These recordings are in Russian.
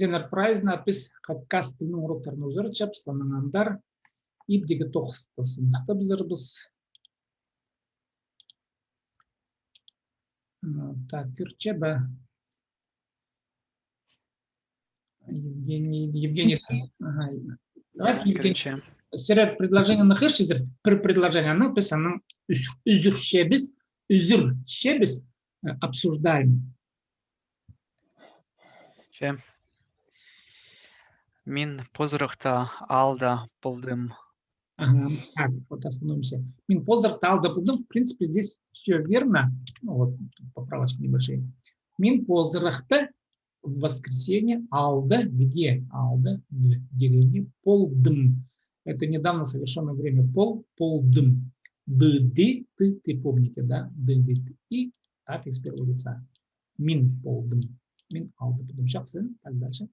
Enterprise біз подкаст тілінің уроктарын өзгертіп санаңандар ибдегі тоқыстасын. Біз так, Кирчеба. Евгений. Ага. Давай, Евгений. Сірер предложение на хэшизер, предложение написано үзүршебіз обсуждаем. Мин позырықта алда болдым. Ага, так, вот остановимся. Мин позырықта алда болдым. В принципе, здесь все верно. Ну, вот, поправочки небольшие. Мин позырықта в воскресенье алда, где? Алда в деревне полдым. Это недавно совершенное время. Полдым. Ды, ты помните, да? Ды. И аффикс первого лица. Мин полдым. Мин алда болдым. Жақсы. Так, дальше.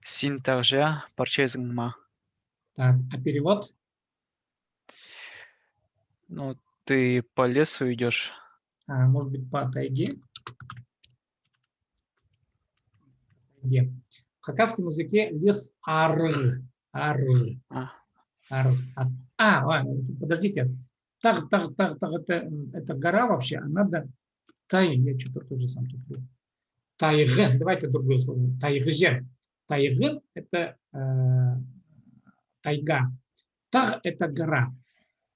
Син также парчезіңма. Так, а перевод? Ну, ты по лесу идешь. Может быть, по тайге? Где? В хакасском языке лес ар. Подождите. Так, это гора вообще, а надо тай, я что-то тоже сам тут был. Тайгэ, давайте другое слово. Тайгже. Тайгэ – это тайга. Таг – это гора.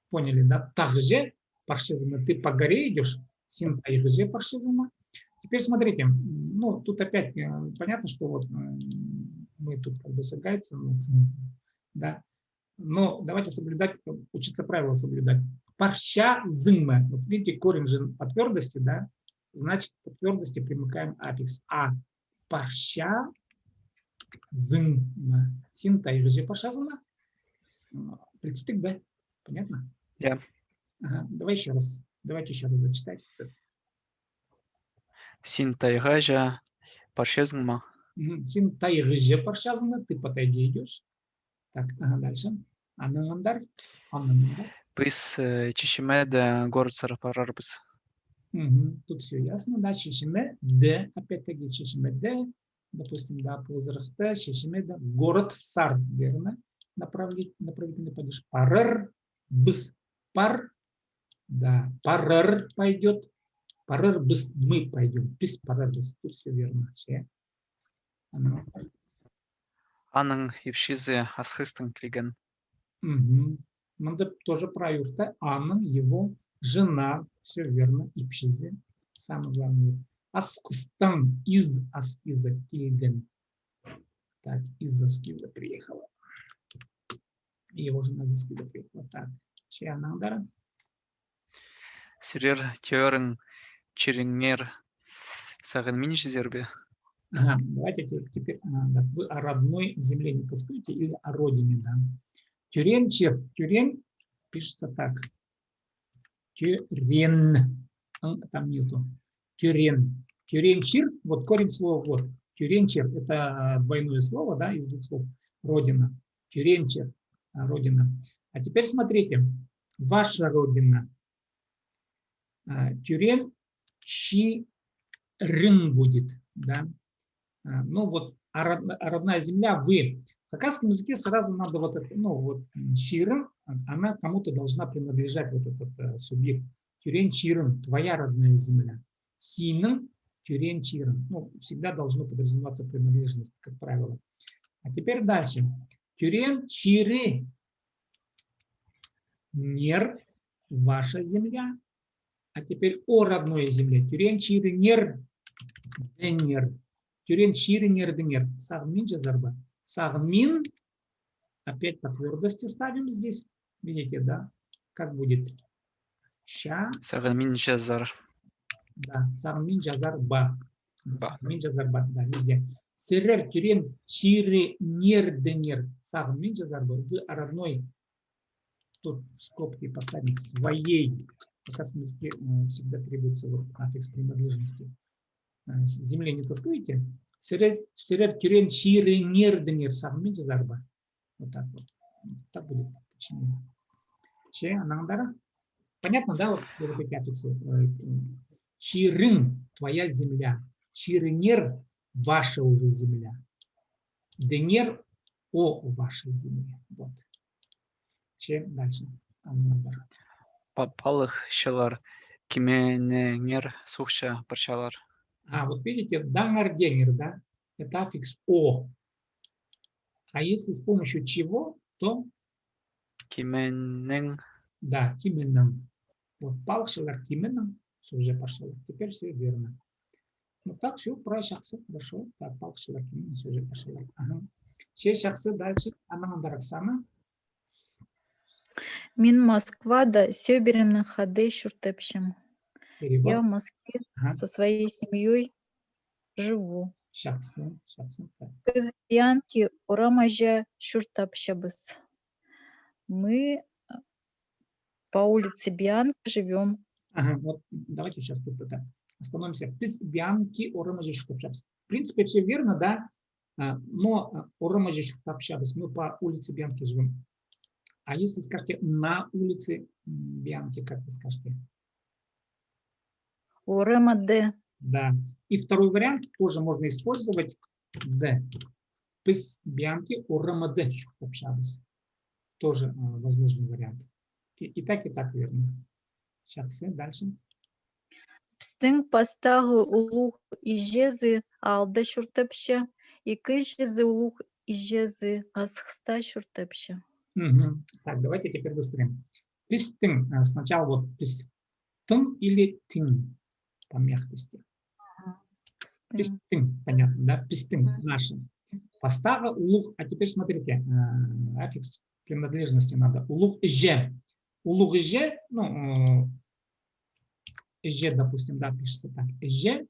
Поняли, да? Тагже, паршезима, ты по горе идешь, син тайгже паршезима. Теперь смотрите, ну, тут опять понятно, что вот мы тут как бы сагайцы, да, но давайте соблюдать, учиться правила соблюдать. Парща зыма, вот видите, корень же по твердости, да, значит, по твердости примыкаем аффикс. А парща зыма, син тайгже паршазыма, предстык, да, понятно? Да. Ага, давайте еще раз зачитать. Син тайгажа парчезіңма. Син тайгже паршазыма, ты по тайге идешь. Так, ага, дальше. Аннандар. Біз Чешемеде город Сарапарарбыз. Тут все ясно, да, Чешемеде, опять-таки Чешемеде, допустим, да, позырыхта, Чешемеде, город Сар, верно, направительный падеж. Парар, быс, пар, да, парар пойдет, парар, быс, мы пойдем, пис, парар, быс, тут все верно, все. Аның ипшизе асхыстың клиген. Надо тоже проверить. Анна, его жена, все верно, ипшизе, самое главное. Аскыстан из Аскиза Кильген. Так, из Аскиза приехала. Его жена из Аскиза приехала. Так, чья надо? Сирер теорин черенгер сагын миниш зербе. Ага, давайте теперь вы о родной земле не тоскуете или о родине, да? Тюренчев, тюрень пишется так. Тюрен, там нету. Тюрен. Тюренчир, вот корень слова вот. Тюренчир – это двойное слово, да, из двух слов. Родина. Тюренчир – родина. А теперь смотрите. Ваша родина. Тюрен чи рын будет, да. Ну вот, а родная земля вы. В хакасском языке сразу надо вот это, ну вот чирын, она кому-то должна принадлежать, вот этот субъект. Тюрен чирын, твоя родная земля. Синым тюрен чирын. Ну, всегда должно подразумеваться принадлежность, как правило. А теперь дальше. Тюрен чиры. Нер, ваша земля. А теперь о родной земле. Тюрен чиры нер, денер. Тюрен чиры нер, денер. Сагмин джазарба. Сагмин. Опять по твердости ставим здесь. Видите, да? Как будет? Ща. Сагмин джазар. Да, сагмин джазар ба. Сагмин джазар ба. Да, везде. Серер тюрен чиры нер, денер. Сагмин джазар ба. Вы о родной. Тут скобки поставим своей. В хакасском языке всегда требуется вот аффикс принадлежности. Земле не тоскуете? Серер тюрен чиры нер, денер. Сагмин джазар ба. Вот так вот. Так будет. Почему? Че, анандара? Понятно, да? Вот эти аффиксы. Чирын, твоя земля. Чирынер, ваша уже земля. Денер о вашей земле. Вот. Чем дальше? Палық шылар. Кименеңер сухша парчалар. Вот видите, дангар денер, да? Это аффикс о. А если с помощью чего, то Кименең. да, кименам. Вот палшилар кименам, уже пошло. Теперь все верно. Ну так, все, про шахсы, хорошо. Так, палшилар кименам, уже пошло. Ага. Все шахсы дальше. Анаманда Роксана. Мин Москвада сөберемнің хады шүртепшім. Я в Перевод. Москве со своей семьей живу. Шахсы. Так. Біз Бианки урамажа шүртапшабыз. Мы по улице Бианки живем. Ага, вот давайте сейчас тут это остановимся. Без Бианки Орамажи общаться. В принципе, все верно, да? Но Орамажи общаться. Мы по улице Бианки живем. А если скажете на улице Бианки, как вы скажете? Урамаде. Да. И второй вариант тоже можно использовать. Д. Без Бианки Орамаде общаться. Тоже возможный вариант. И так верно. Сейчас дальше. Пстың пастағы улух ижезы алды шүртепші. Екі жезы улух ижезы асхста шүртепші. Угу. Так, давайте теперь быстрее. Пистын. Сначала вот пистын или тын по мягкости. Пистын, понятно, да? Пистын, наши. Постава, улух. А теперь смотрите, аффикс принадлежности надо. Улух же. Улух же, ну, же, допустим, да, пишется так. Же.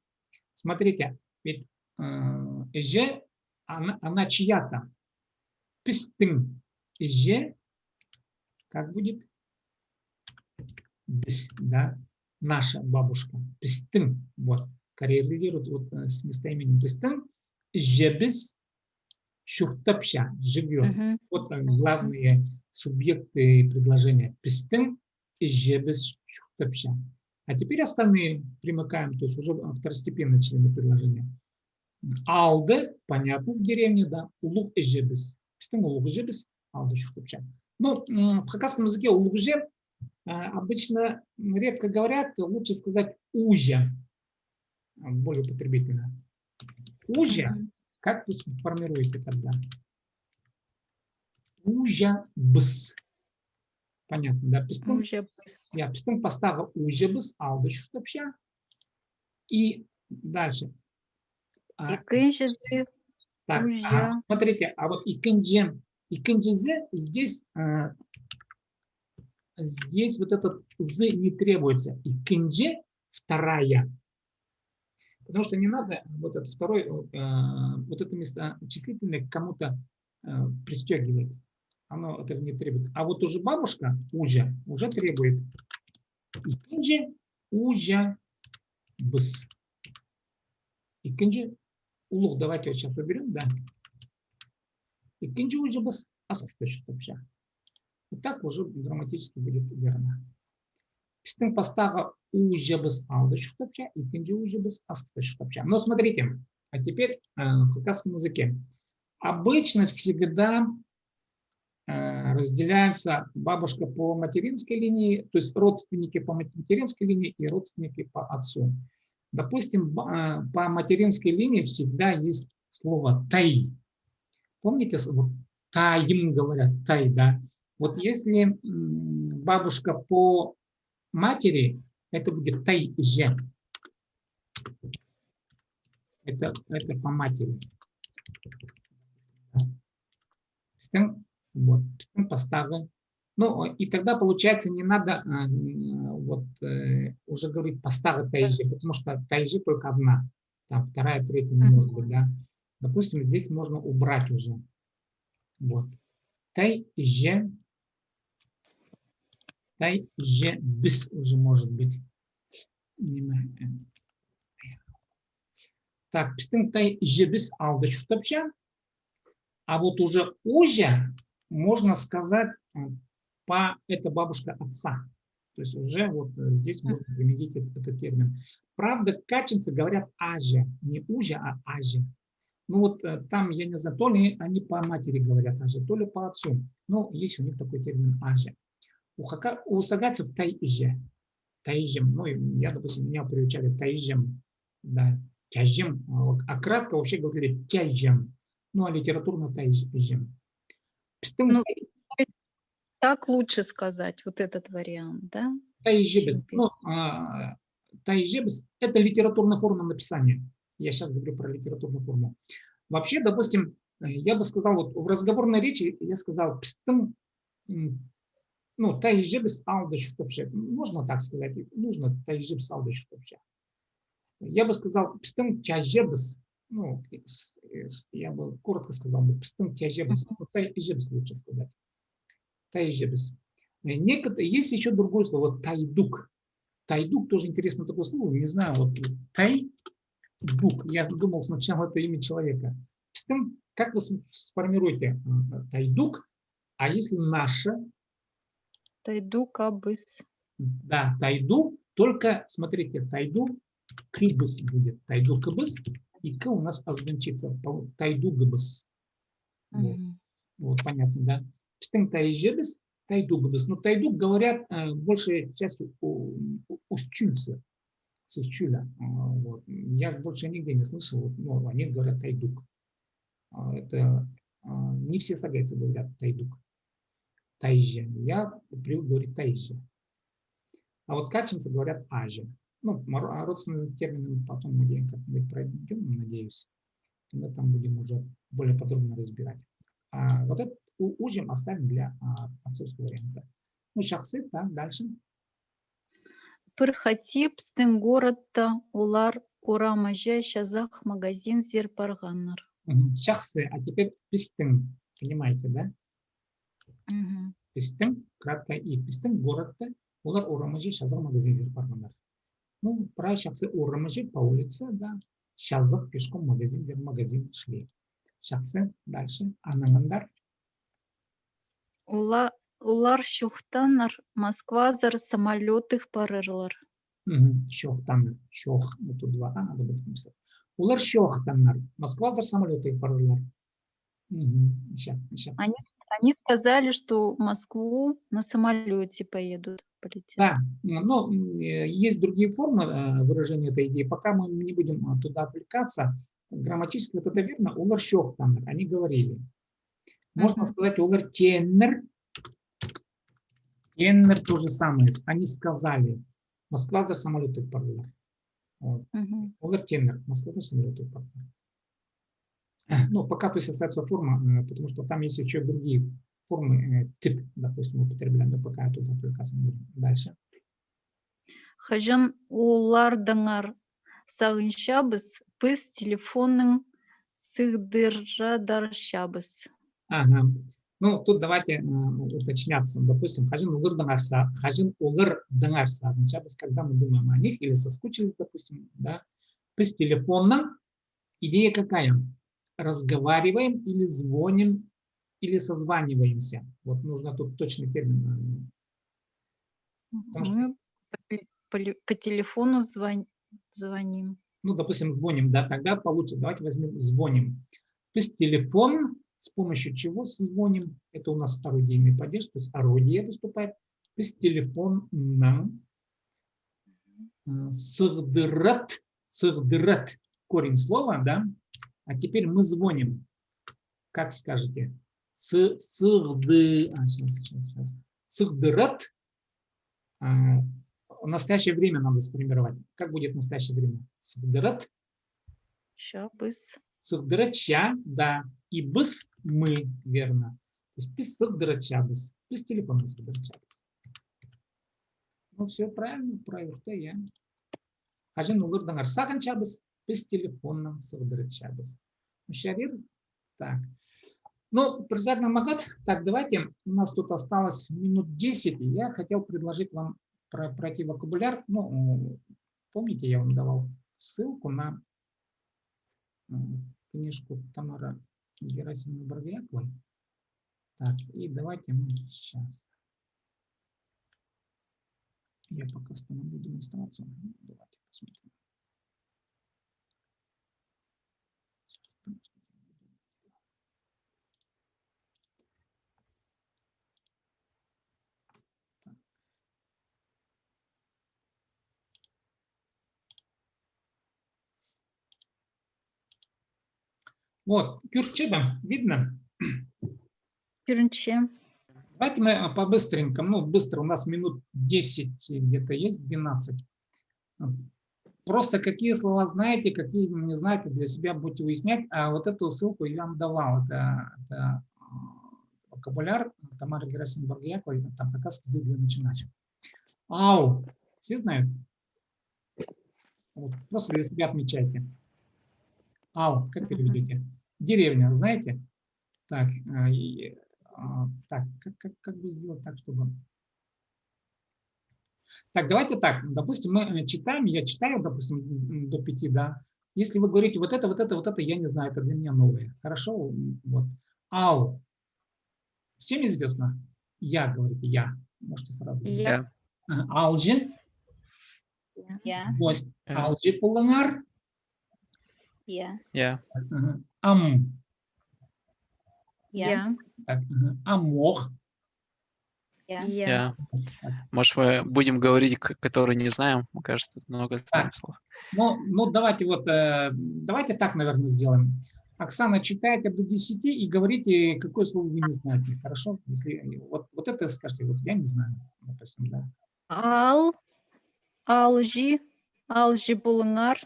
Смотрите, ведь же, она чья-то. Пистын. Же, как будет? Бис, да, наша бабушка. Пистын, вот, коррелирует вот с местоименем пистын. Жебис, шухтапша, живет. Вот главные субъекты предложения. Пистын, жебис, шухтапша. А теперь остальные примыкаем, то есть уже второстепенные члены предложения. Алды, понятно, в деревне, да, улуг жебис. Пистын, улуг жебис. Ну, в хакасском языке улугже обычно редко говорят, лучше сказать ужа, более употребительно. Ужа, как вы формируете тогда? Ужа бс. Понятно, да? Пистон, я пистон поставил ужа бс, алдыш вообще. И дальше. Так, смотрите, а вот и кенджем. И кенджизе здесь вот этот з не требуется. И кенджи вторая. Потому что не надо вот этот второй, вот это место числительное к кому-то пристегивать. Оно этого не требует. А вот уже бабушка, ужа, уже требует. И кенджи, ужа, бс. И кенджи, улух, давайте вот сейчас уберем, да. И кенджи уже без асхстыш вообще. Вот так уже грамматически будет верно. Пистын постава уже без алдыш вообще, и кенджи уже без асхстыш вообще. Но смотрите, а теперь в хакасском языке. Обычно всегда разделяется бабушка по материнской линии, то есть родственники по материнской линии и родственники по отцу. Допустим, по материнской линии всегда есть слово тай. Помните, вот таим говорят, тай, да? Вот если бабушка по матери, это будет тай-же. Это по матери. Вот, поставлю. Ну, и тогда, получается, не надо вот, уже говорить поставить тайжи, потому что тайжи только одна. Там вторая, третья не может быть, да. Допустим, здесь можно убрать уже. Вот. Тайже бис уже может быть. Так, пистым тайже бис алды шутапча. А вот уже ожа можно сказать, это бабушка отца. То есть уже вот здесь можно применить этот термин. Правда, качинцы говорят аже, не уже, а аже. Ну вот там, я не знаю, то ли они по матери говорят аже, то ли по отцу. Но есть у них такой термин аже. У сагайцев тайже. Таижем. Ну, я, допустим, меня приучали таижем. Да, тяжем. А кратко вообще говорили тяжем. Ну, а литературно таижем. Ну, то есть так лучше сказать, вот этот вариант, да? Таижебес. Чем Ну, таижебес – это литературная форма написания. Я сейчас говорю про литературную форму. Вообще, допустим, я бы сказал, вот в разговорной речи я сказал пстым, ну, таижебес алдыш вообще. Можно так сказать? Нужно таижебес алдыш вообще. Я бы сказал пстым тяжебес. Ну, я бы коротко сказал, пстым тяжебес. Таижебес лучше сказать. Таижебес. Есть еще другое слово тайдук. Тайдук тоже интересное такое слово. Не знаю, вот тайдук. Я думал сначала это имя человека. Как вы сформируете тайдук? А если наше? Тайду кабыс. Да, тайду. Только, смотрите, тайду кыбыс будет. Тайду кыбыс. И к у нас озвучится. Тайду гыбыс. Вот. Вот, понятно, да? Пстым тайжебыс. Тайдугбыс. Но тайдук говорят большей частью устюльцы. С устюля. Вот. Я больше нигде не слышал, но они говорят тайдук. Это не все сагайцы говорят тайдук. Тайже. Я привык говорить тайже. А вот качинцы говорят аже. Ну, родственными терминами потом мы как-нибудь пройдем, надеюсь. Мы там будем уже более подробно разбирать. А вот этот ужим оставим для отцовского варианта. Ну, шахсы, так, дальше. Пырхати пстың городта улар урамажа шазах магазин зер барганнар. Шахсы, а теперь пистын. Понимаете, да? Пистын, кратко и пистын, городта, улар урамажа шазах магазин зер барганнар. Ну, про шахсы урамажа по улице, да. Шазах пешком магазин шли. Шахсы, дальше. Анангандар. Улар шухтаннар Москвазар самолетых парырлар. Шохтаннар. Шох. Вот тут два надо будет написать. Улар шохтаннар. Москвазар самолеты парырлар. Сейчас. Они сказали, что в Москву на самолете поедут. Полетят. Да, но есть другие формы выражения этой идеи. Пока мы не будем туда отвлекаться, грамматически вот это верно. Улар шохтаннар. Они говорили. Можно сказать улар теннер. Теннер то же самое. Они сказали. Москвазар самолеты парырлар. Улар теннер. Москвазар самолеты парырлар. Ну, пока то есть остается форма, потому что там есть еще другие формы, тип, допустим, употребляем, но пока туда отвлекаться не будем. Дальше. Хажан улардаңар сағыншабыз, біз телефонның сығдыржадаршабыз. Ага. Ну, тут давайте уточняться. Допустим, хажин улыр дыңарса, когда мы думаем о них или соскучились, допустим, да, біз телефонның, идея какая? Разговариваем или звоним, или созваниваемся. Вот нужно тут точный термин. Мы по телефону звоним. Ну, допустим, звоним, да, тогда получится. Давайте возьмем звоним. То есть телефон, с помощью чего звоним, это у нас орудийный падеж, то есть орудие выступает. То есть телефон нам сырдырат, корень слова, да. А теперь мы звоним. Как скажете? Сырдырат. Настоящее время надо сформировать. Как будет настоящее время? Сырдырат. Шабыз. Сырдырача, да. И быс мы, верно. То есть пис сырдырачабыз. Пис телефон сырдырачабыз. Ну, все правильно, правильно, я. Хажин улырдыңар сағынчабыз, пис телефоннан сырдырачабыз. Шарир. Так. Ну, председатель Магат, так, давайте, у нас тут осталось минут 10, и я хотел предложить вам пройти вокабуляр. Ну, помните, я вам давал ссылку на книжку Тамара Герасимовны Баргаяковой. Так, и давайте мы сейчас. Я пока остановлю демонстрацию. Давайте посмотрим. Вот, Кюрчеба, видно? Кюрнче. Давайте мы по-быстренькому, ну, быстро, у нас минут 10 где-то есть, 12. Просто какие слова знаете, какие не знаете, для себя будете выяснять. А вот эту ссылку я вам давал. Это вокабуляр Тамары Герасимовой, там как раз язык для начинающих. Ау. Все знают? Вот, просто для себя отмечайте. Ау, как переведете? Деревня, знаете? Так, так как бы сделать так, чтобы... Так, давайте так. Допустим, мы читаем, я читаю, допустим, до 5, да. Если вы говорите вот это, я не знаю, это для меня новое. Хорошо? Вот. Ау. Всем известно? Я, говорите, я. Можете сразу. Я. Алжи. Я. Гость. Алжи Пуланар. Я. Я. Ам. Я. Так, Амох. Я. Я. Может, мы будем говорить, которые не знаем? Мне кажется, тут много знаем слов. Ну, давайте вот, давайте так, наверное, сделаем. Оксана, читайте до 10 и говорите, какое слово вы не знаете. Хорошо? Если вот это скажите, вот я не знаю, допустим, да. Алжи, алжи булыңар,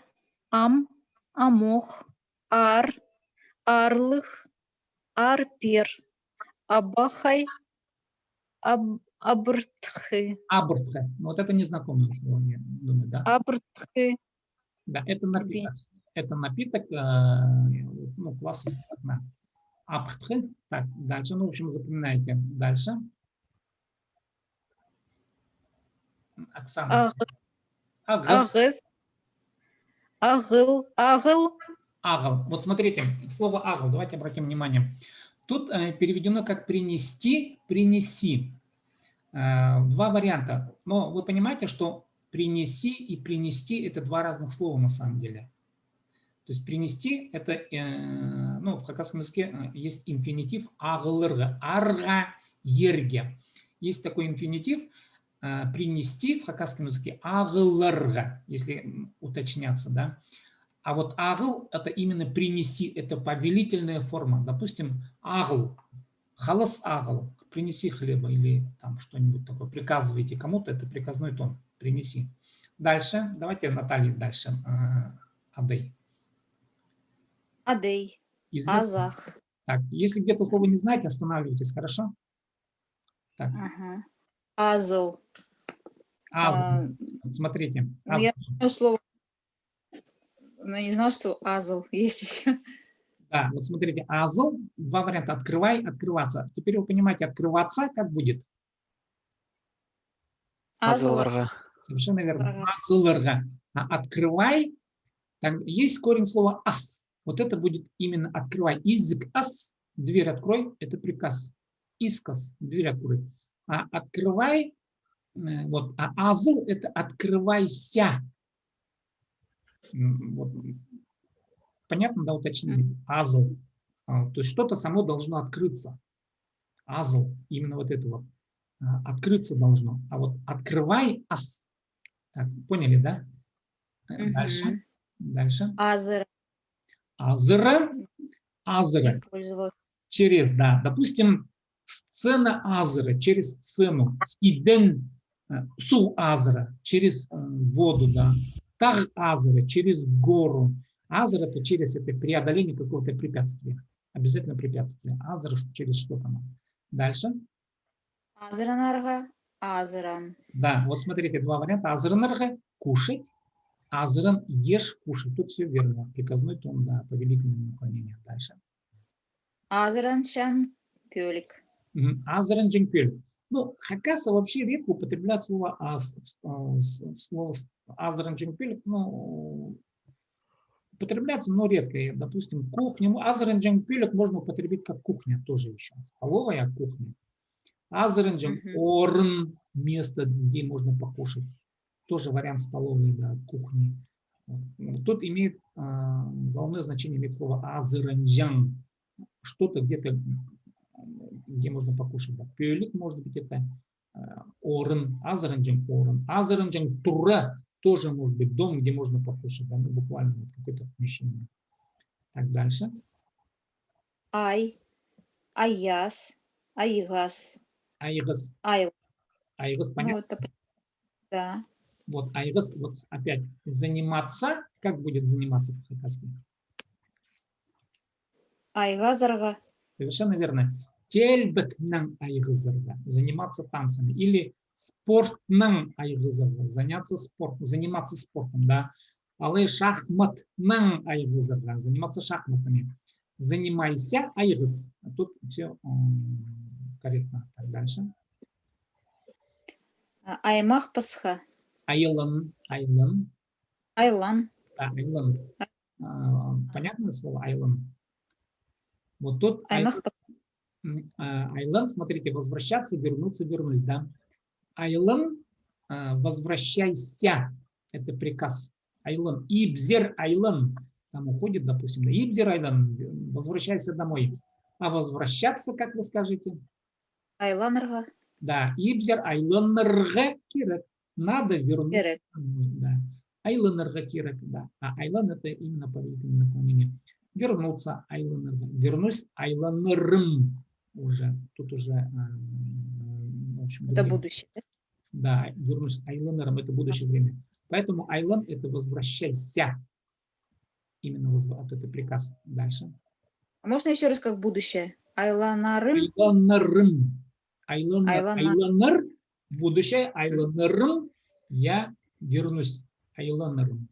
амох, арлых, арпер, абахай, абртхы. Абртхе. Вот это незнакомое слово, я думаю, да. Абртхы. Да, это напиток. Это напиток, ну, класса стакана. Абртхе. Так, дальше, ну, в общем, запоминайте. Дальше. Оксана. Агыс. Агыл. Агл. Вот смотрите, слово агл, давайте обратим внимание. Тут переведено как принести, принеси. Два варианта. Но вы понимаете, что принеси и принести это два разных слова на самом деле. То есть принести это, ну, в хакасском языке есть инфинитив аглырга, арга ерге. Есть такой инфинитив принести в хакасском языке аглырга, если уточняться, да. А вот агл – это именно принеси, это повелительная форма. Допустим, агл, халас агл, принеси хлеба или там что-нибудь такое. Приказываете кому-то, это приказной тон, принеси. Дальше, давайте Наталья дальше, Адей. Адей. Азах. Так, если где-то слово не знаете, останавливайтесь, хорошо? Так. Ага. Азл. Азл. Смотрите. Азл. Я знаю слово. Но не знала, что азл есть еще. Да, вот смотрите, азл, два варианта, открывай, открываться. Теперь вы понимаете, открываться как будет? Азларга. Совершенно верно. Азларга. А открывай, там есть корень слова ас. Вот это будет именно открывай. Изк ас, дверь открой, это приказ. Искас, дверь открой. А открывай, вот, а азл это открывайся. Вот. Понятно, да, уточнение? Азл. То есть что-то само должно открыться. Азл, именно вот это вот. Открыться должно. А вот открывай ас. Так, поняли, да? Дальше. Дальше. Азера. Азера. Азера. Через, да. Допустим, сцена Азера. Через сцену. Скиден. Су Азера. Через воду, да. Таг Азера. Через гору. Азер это через это преодоление какого-то препятствия. Обязательно препятствие. Азер через что-то. Дальше. Азеранарга. Азеран. Да, вот смотрите, два варианта. Азеранарга – кушать. Азеран – ешь, кушать. Тут все верно. Приказной тон, да, повелительное наклонение. Дальше. Азеранчан пёлик. Азеран дженпель. Ну, хакаса вообще редко употребляют слово азеран дженпель. Ну, употребляется, но редко. Допустим, кухня. Азеран дженпель можно употребить как кухня тоже еще. Столовая кухня. Азеран орн. место, где можно покушать. Тоже вариант столовой, да, кухни. Вот. Тут имеет главное значение имеет слово азыранджан. Что-то где-то, где можно покушать. Да. Пюэлик может быть это орын, азыранджан орын. Азыранджан тура тоже может быть дом, где можно покушать. Да, ну, буквально вот какое-то помещение. Так, дальше. Ай, аяс, айгас, Айгас. айл. Айгас, Ну, понятно? это, да. Вот айгас, вот опять заниматься. Как будет заниматься по-хакасски? Айгазарга, Совершенно верно. Тельбекнан айгызырга. Заниматься танцами. Или спортнан айгызырга. Заниматься спортом. Да. Алы шахматнан айгызырга. Заниматься шахматами. Занимайся айгыз. Тут все корректно. Так, дальше. аймах пасха, Айлан. Айлан. айлан, Да, айлан. Понятное слово айлан? Вот тут аймах пасха, айлан, смотрите, возвращаться, вернуться, вернусь, да. Айлан, возвращайся, это приказ. Айлан, ибзер айлан, там уходит, допустим, да, ибзер айлан, возвращайся домой. А возвращаться, как вы скажете? айланарга, Да, ибзер айланарга кирек, надо вернуться керек. домой, да. Айланарга кирек, да. А айлан это именно повелительное наклонение. Вернуться айланарга, вернусь айланарым. Уже, тут уже, в общем, Это будущее. да, вернусь айланером, это будущее время. Поэтому айлан это возвращайся. Именно вот это приказ. Дальше. А можно еще раз как будущее? Айланарым, Айланерым. Айлана. Айланер, будущее, айланерым, я вернусь. Айланерым.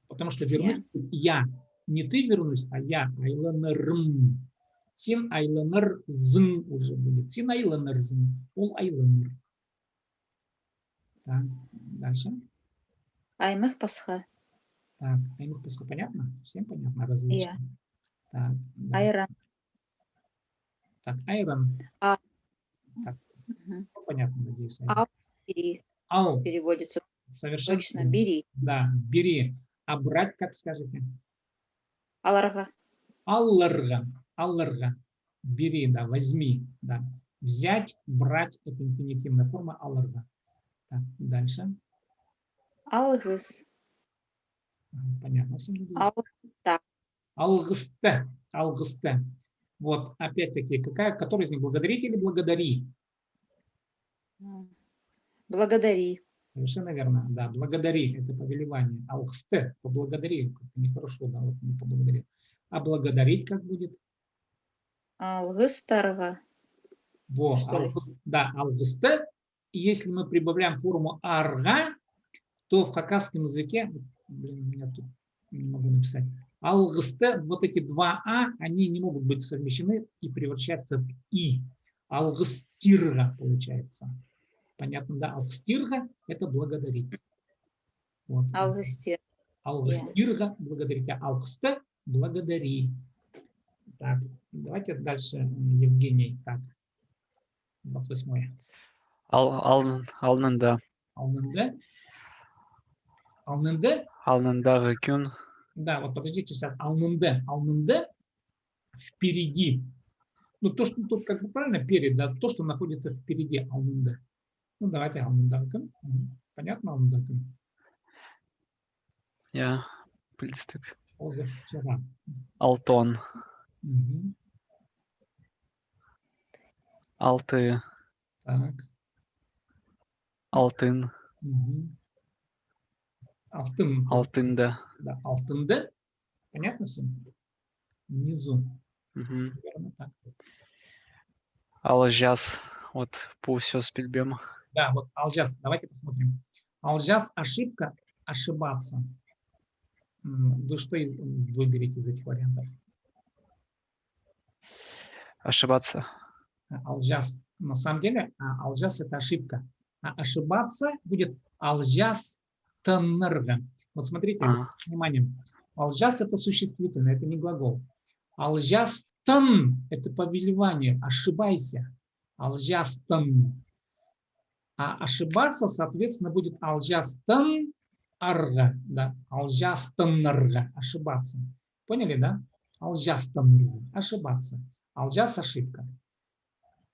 Потому что вернусь я. Не ты вернусь, а я. Айланерым. Син айланер зн уже будет. Син айланер зн. Ол айланер. Так, дальше. аймах пасха, Так, аймах пасха понятно? Всем понятно? Различно. Так, да. айран. Так, айрон. Мгм. Понятно, надеюсь. Ал, бери, Ал. переводится Совершенно. точно, бери. Да, бери. А брать, как скажете? Аларга, Алларга. Алларга. Бери, да, возьми. Да. Взять, брать, это инфинитивная форма алларга. Так, дальше. алгыс, Понятно всем? алта, Алгысте. Алгысте. Вот, опять-таки, который из них, благодарить или благодари? благодари, Совершенно верно, да, благодари, это повелевание. Алгысте, поблагодари, как-то нехорошо, да, вот не поблагодари. А благодарить как будет? алгыстарга, Во, что ли? да, алгысте. И если мы прибавляем форму арга, то в хакасском языке, блин, у меня тут не могу написать, алгысте, вот эти два а, они не могут быть совмещены и превращаться в и. Алгыстирга получается. Понятно, да? Алгыстирга – это благодарить. Вот. алгыстер, Алгыстирга – благодарить, а алгысте – благодари. Так, давайте дальше, Евгений. Так, 28-е. Алнында. Алнында. Алнында. Алнындағы күн. Да, вот подождите сейчас. Алнында. Алнында впереди. Ну, то, что тут как бы правильно перед, да, то, что находится впереди алнында. Ну, давайте алнында. Понятно алнында? Я пыльстык. Позавчера. Алтон. Угу. Алты. Так. Алтын. Угу. Алтын. Алтында. Да, алтында. Понятно всем? Внизу. Угу. Наверное, так. Алжас. Вот все с пильбем. Да, вот алжас. Давайте посмотрим. Алжас – ошибка, ошибаться. Вы что выберете из этих вариантов? Ошибаться. Алжас. На самом деле, алжас – это ошибка. А ошибаться будет алжас таннерга. Вот смотрите, внимание. Алжас – это существительное, это не глагол. Алжас тан – это повелевание. Ошибайся. Алжас тан. А ошибаться, соответственно, будет алжастан арга. Да? Алжастан арга. Ошибаться. Поняли, да? Алжастан арга. Ошибаться. Алжас ошибка.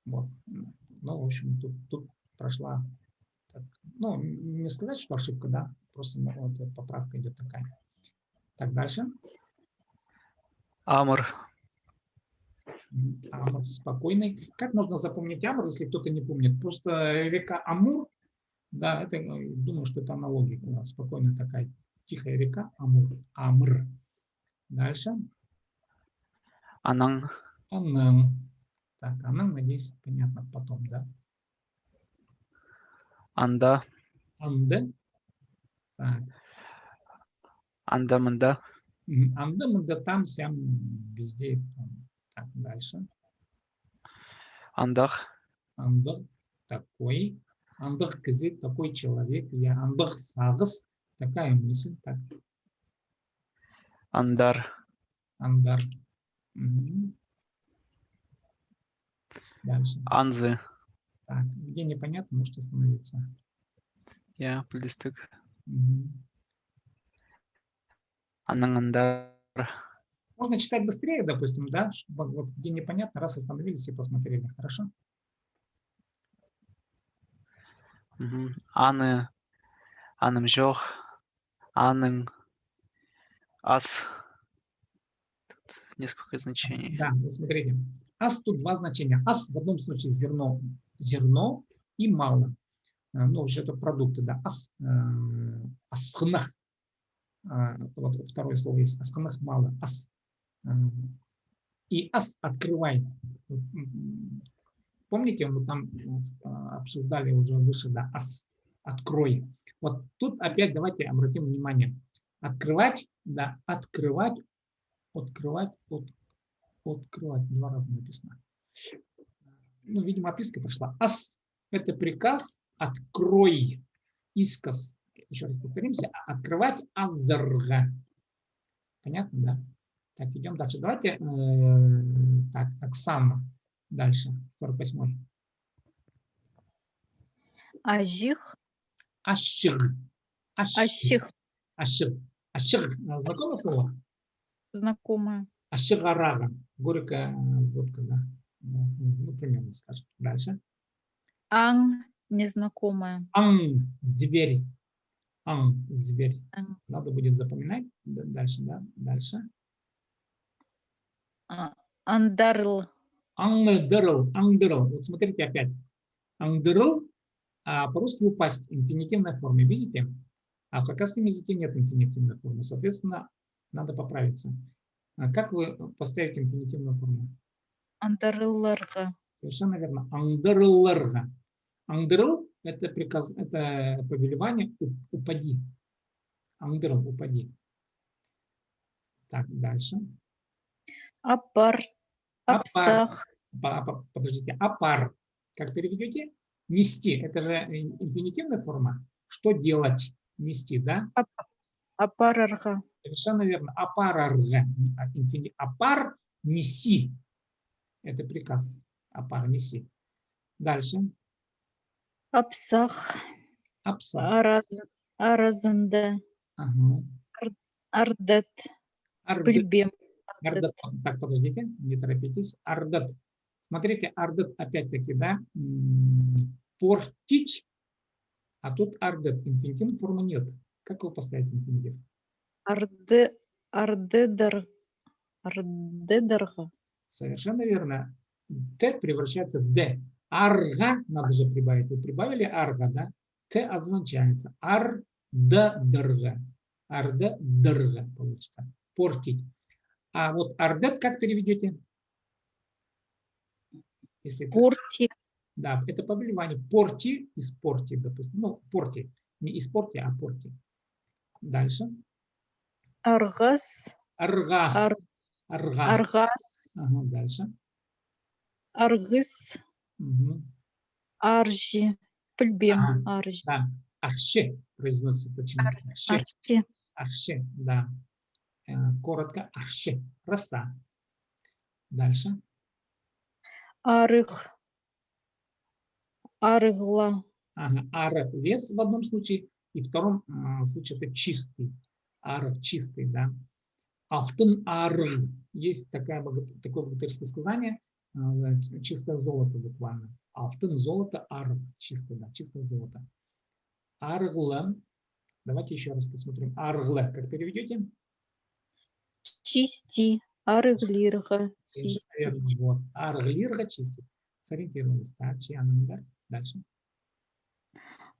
Вот. Ну, в общем, тут прошла. Так, ну, не сказать, что ошибка, да? Просто вот, поправка идет такая. Так, дальше. Амр. Амур спокойный. Как можно запомнить Амур, если кто-то не помнит? Просто река Амур, да, это, думаю, что это аналогия. Спокойная такая тихая река Амур. Амр. Дальше. Анан. Анан. Так, Анан, надеюсь, понятно потом, да? Анда. Анде. Так. Анда-манда. Анде, манда, там, сям, везде. Так, дальше. Андах. Андах такой. Андах кызет такой человек. Я андах сагыс. Такая мысль. Так, Андар. андар. Мгм. Дальше. Анзы. Так, где непонятно, может остановиться. Я плюстык. Мгм. Анангандар. Можно читать быстрее, допустим, да, чтобы вот где непонятно, раз остановились и посмотрели. Хорошо? Аны. Анымжох. Анын. Ас. Тут несколько значений. Да, вот смотрите. Ас тут два значения. Ас в одном случае зерно, зерно и мало. Ну, вообще это продукты, да. Асхнах. Вот второе слово есть. Асхнах мало. Ас. И ас открывай. Помните, мы там обсуждали уже выше, да, ас, открой. Вот тут опять давайте обратим внимание. Открывать, да, открывать, открывать, открывать. Два раза написано. Ну, видимо, описка прошла. Ас – это приказ, открой, исказ. Еще раз повторимся. Открывать азрга. Понятно, да? Так, идем дальше. Давайте, так, Оксана. Дальше, 48-й. Ажих. Ашир. Ащих. Ашир. Ашир. Знакомое слово? Знакомая. Ашигарага. Горькая водка, да. Ну, примерно скажем. Дальше. Ан. Незнакомая. Ан. Зверь. Ан. Зверь. Ан. Надо будет запоминать. Дальше, да. Дальше. Андарл. Ангдырл. Ангдырл. Вот смотрите опять. Ангдырл. А по-русски упасть. Инфинитивной форме. Видите? А в хакасском языке нет инфинитивной формы. Соответственно, надо поправиться. Как вы поставите инфинитивную форму? Андарылларга. Совершенно верно. Ангдырларга. Ангдырл – это приказ, это повелевание упади. Ангдырл, упади. Так, дальше. Апар. Апар. Апсах. Подождите, апар. Как переведете? Нести. Это же инфинитивная форма. Что делать? Нести, да? Апарарга. Совершенно верно. Апарарга. Апар неси. Это приказ. Апар неси. Дальше. Апсах. Апса. Аразанда. Ага. Ардет. Ардет. Пыльбем. Ардет. Так, подождите, не торопитесь. Ардет. Смотрите, ардет опять-таки, да, портить, а тут ардет. Инфинитивной формы нет. Как его поставить инфинитив? Ардедар. Ардедарга. Совершенно верно. Т превращается в Д. Арга надо же прибавить. Вы прибавили арга, да? Т озвучается. Ардедарга. Ардедарга получится. Портить. А вот ардет как переведете? Если Порти. да, это повелевание. Порти, испорти, допустим. Ну, порти. Не испорти, а порти. Дальше. Аргас. Аргас. Аргас. Аргас. Ага, дальше. Аргыс. Угу. Аржи. Пыльбем. Ага, Аржи. да. Арще произносится почему-то. Арще. Арчи. Арще, да. Коротко арще. Роса. Дальше. Арых. Арыгла. Ага, ар вес в одном случае, и в втором случае это чистый. Ар чистый, да. Алтын ары. Есть такое богатырское сказание, чистое золото буквально. Алтын золото, ар чистое, да, чистое золото. Арглы. Давайте еще раз посмотрим. Арглы. Как переведете? Чисти. Арыглирга. Совершенно верно. Вот. Арглирга чистит. Сориентировались. Так, Чианамдар. Дальше.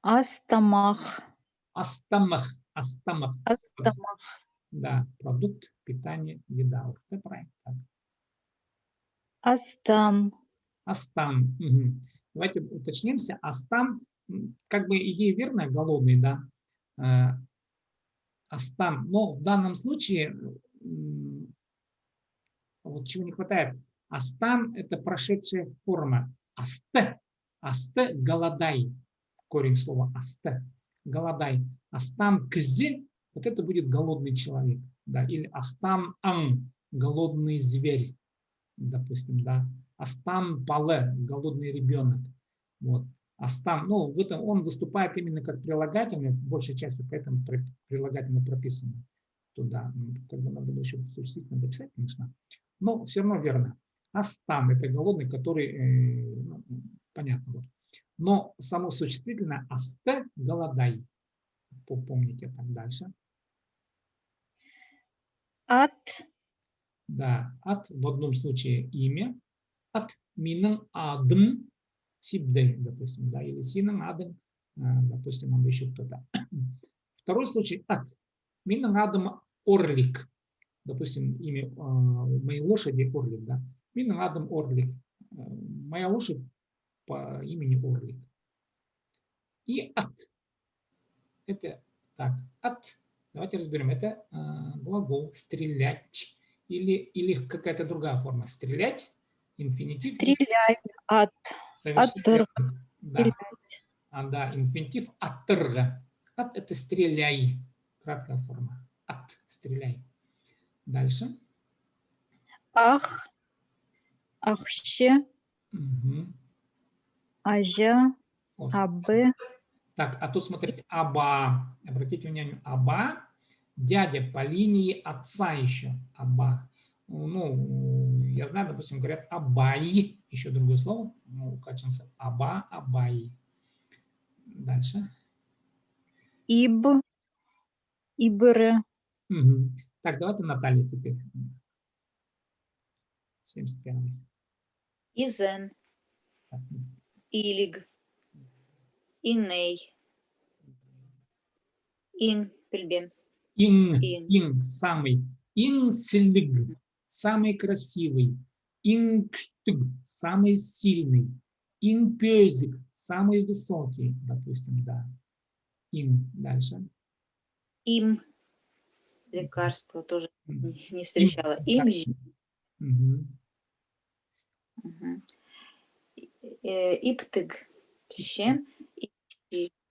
Астамах. Астамах. Астамах. Астамах. Да, продукт питания, еда. Вот это правильно. Так. Астан. Астан. Угу. Давайте уточнимся. Астан, как бы идея верная, голодный, да. Астан. Но в данном случае вот чего не хватает. Астан – это прошедшая форма. Асте. Асте – голодай. Корень слова асте. Голодай. Астан кзи – вот это будет голодный человек. Да. Или астан ан – голодный зверь. Допустим, да. Астан пале – голодный ребенок. Вот. Астан, ну, в этом он выступает именно как прилагательный, большей частью, поэтому прилагательно прописано туда. Как бы надо было еще существительно дописать, конечно. Но все равно верно. Астан – это голодный, который, ну, понятно. Вот. Но само существительное асте – голодай. Помните так дальше. Ат. Да, от в одном случае имя. От минан адм сибдей, допустим, да, или синан адм, допустим, он еще кто-то. Второй случай от минан адм орлик. Допустим, имя моей лошади Орлик, да. Минан адм Орлик. Моя лошадь по имени Орлик. И от. Это так. От. Давайте разберем. Это глагол стрелять. Или какая-то другая форма. Стрелять. Инфинитив. Стреляй. Ат. Совершенно верно. Да. Стрелять. Да, инфинитив атырга. От это стреляй. Краткая форма. От. Стреляй. Дальше. Ах. Ахще. Угу. Ажа. Абе. Так, а тут смотрите, Аба. Обратите внимание, Аба, дядя по линии отца еще. Аба. Ну, я знаю, допустим, говорят Абай, еще другое слово, ну, качанца. Аба, Абай. Дальше. Иб. Ибре. Угу. Так, давайте Наталья теперь. 71-й. Изен. Так, Илиг. Иней. Ин. Пельбен. Ин, самый. Инслиг, самый красивый. Инкштыг, самый сильный. Инпёзик, самый высокий, допустим, да. Ин, дальше. Им. Лекарство тоже не встречала. Им. Угу. Угу. Иптыг. Чем?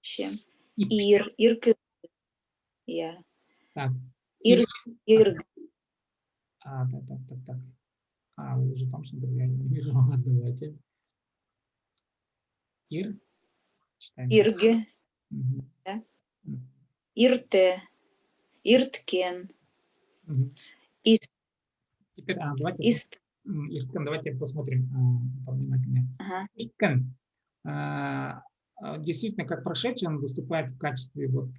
Чем? Ир. Ирк. Я. Так. Ирг. Так. Вы уже там что-то я не вижу. Давайте. Ир. Читаем. Ирге. Угу. Да? Ирте. Ирткен. Угу. Ист. Теперь, давайте. Ист. Ирткен, давайте посмотрим повнимательнее. Ага. Ирткен. Действительно, как прошедший, он выступает в качестве вот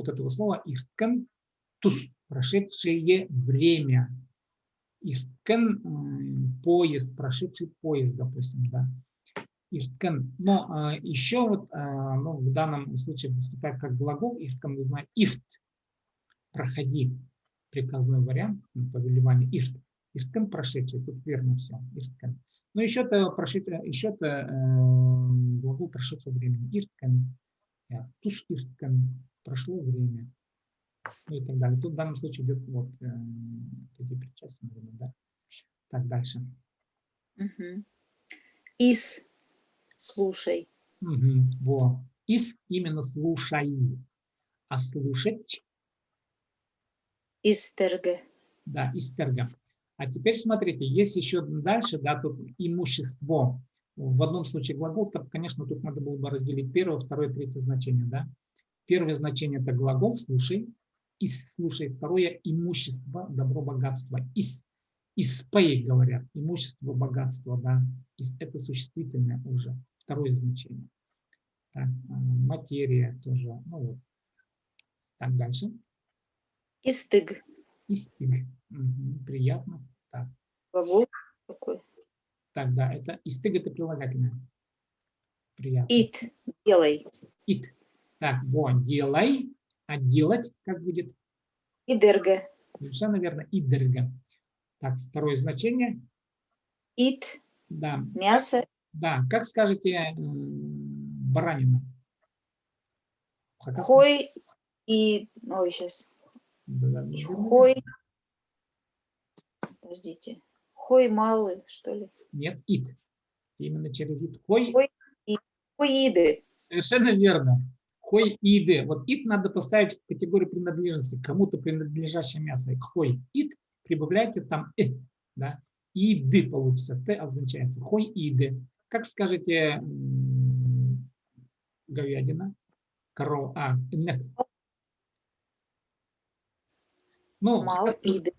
этого слова ирткен, туз, прошедшее время. Ирткен, поезд, прошедший поезд, допустим, да. Ирткен. Но еще вот, в данном случае выступает как глагол ирткен, вы знаете, ирт, проходи, приказной вариант, повелевание, ирт. Ирткен прошедший, тут верно все, ирткен. Но еще-то глагол прошедшего времени. Ирткен, туз ирткен, прошло время. Ну и так далее. Тут в данном случае идет вот такие причастия, наверное, да. Так, дальше. Угу. Ис. Слушай. Угу. Во. Ис именно слушай. А слушать? Истерге. Да, истерга. А теперь смотрите, есть еще дальше, да, тут имущество. В одном случае глагол, то, конечно, тут надо было бы разделить первое, второе, третье значение. Да? Первое значение – это глагол «слушай», «ис» – «слушай». Второе – имущество, добро, богатство. «Испей» говорят, имущество, богатство. Да? Это существительное уже, второе значение. Так, материя тоже. Ну, вот. Так, дальше. Истыг. Истыг. Мгм, приятно. Так. Глагол такой. Так, да, это истыг, это прилагательное. Приятно. Ит. Делай. Ит. Так, вот, делай. А делать как будет? Идерге. Совершенно верно. Идерга. Так, второе значение. Ит. Да. Мясо. Да, как скажете баранина? Хой и... Ой, сейчас. Да, Хой. Подождите. Хой малый, что ли? Нет, ит. Именно через ит. Хой. Хоиды. Совершенно верно. Хой иды. Вот ит надо поставить в категорию принадлежности, кому-то принадлежащее мясо. Хой ит, прибавляйте там да? Иды получится. Т означается. Хой иды. Как скажете говядина? Корова. Нет. Ну, Мал иды.